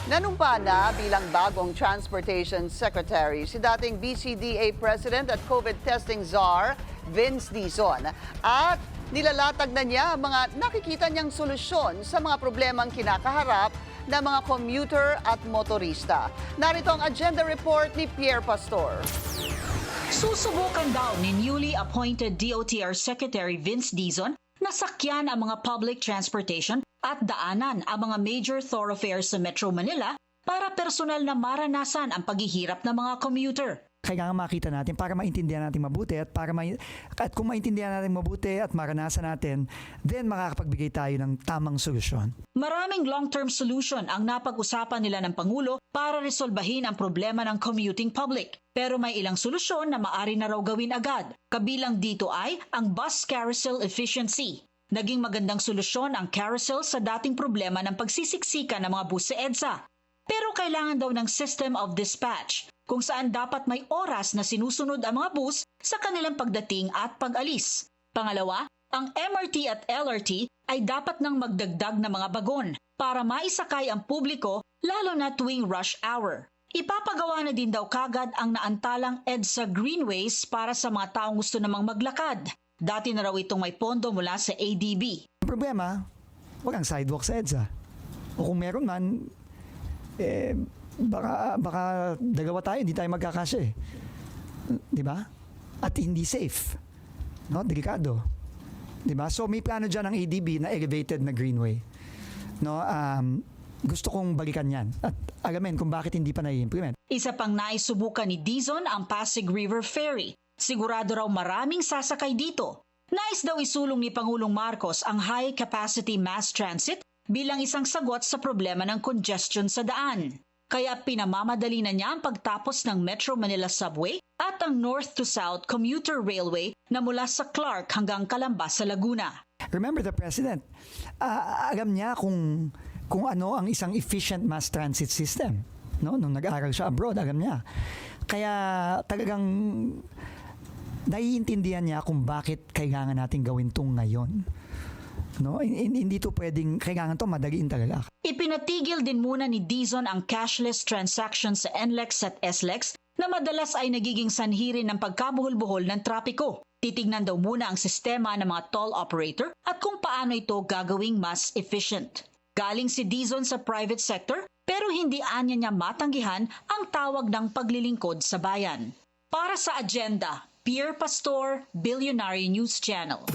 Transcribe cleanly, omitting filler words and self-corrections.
Nanumpa na bilang bagong Transportation Secretary si dating BCDA President at COVID testing czar, Vince Dizon. At nilalatag na niya ang mga nakikita niyang solusyon sa mga problemang kinakaharap ng mga commuter at motorista. Narito ang agenda report ni Pierre Pastor. Susubukan daw ni newly appointed DOTR Secretary Vince Dizon na sakyan ang mga public transportation at daanan ang mga major thoroughfares sa Metro Manila para personal na maranasan ang paghihirap ng mga commuter. Kailangan makita natin para maintindihan natin mabuti at kung maintindihan natin mabuti at maranasan natin, then makakapagbigay tayo ng tamang solusyon. Maraming long-term solution ang napag-usapan nila ng Pangulo para resolbahin ang problema ng commuting public. Pero may ilang solusyon na maaari na raw gawin agad. Kabilang dito ay ang bus carousel efficiency. Naging magandang solusyon ang carousel sa dating problema ng pagsisiksika ng mga bus sa EDSA. Pero kailangan daw ng system of dispatch, kung saan dapat may oras na sinusunod ang mga bus sa kanilang pagdating at pag-alis. Pangalawa, ang MRT at LRT ay dapat nang magdagdag ng mga bagon para maisakay ang publiko lalo na tuwing rush hour. Ipapagawa na din daw kagad ang naantalang EDSA Greenways para sa mga taong gusto namang maglakad. Dati na raw itong may pondo mula sa ADB. Ang problema, walang sidewalk sa EDSA. O kung meron man, baka dalawa tayo, hindi tayo magkakasya eh. Di ba? At hindi safe. No? Delikado. Di ba? So may plano dyan ng ADB na elevated na greenway. No? Gusto kong balikan yan. At alamin kung bakit hindi pa na-implement. Isa pang naisubukan ni Dizon ang Pasig River Ferry. Sigurado raw maraming sasakay dito. Nais daw isulong ni Pangulong Marcos ang high-capacity mass transit bilang isang sagot sa problema ng congestion sa daan. Kaya pinamamadali na niya ang pagtapos ng Metro Manila Subway at ang North to South Commuter Railway na mula sa Clark hanggang Calamba sa Laguna. Remember the President, alam niya kung ano ang isang efficient mass transit system. No? Nung nag-aaral siya abroad, alam niya. Kaya talagang naiintindihan niya kung bakit kailangan natin gawin itong ngayon. No? Hindi to pwedeng, kailangan to madaliin talaga. Ipinatigil din muna ni Dizon ang cashless transactions sa NLEX at SLEX na madalas ay nagiging sanhi rin ng pagkabuhol-buhol ng trapiko. Titignan daw muna ang sistema ng mga toll operator at kung paano ito gagawing mas efficient. Galing si Dizon sa private sector pero hindi anya niya matanggihan ang tawag ng paglilingkod sa bayan. Para sa agenda, Pierre Pastor, Billionaire News Channel.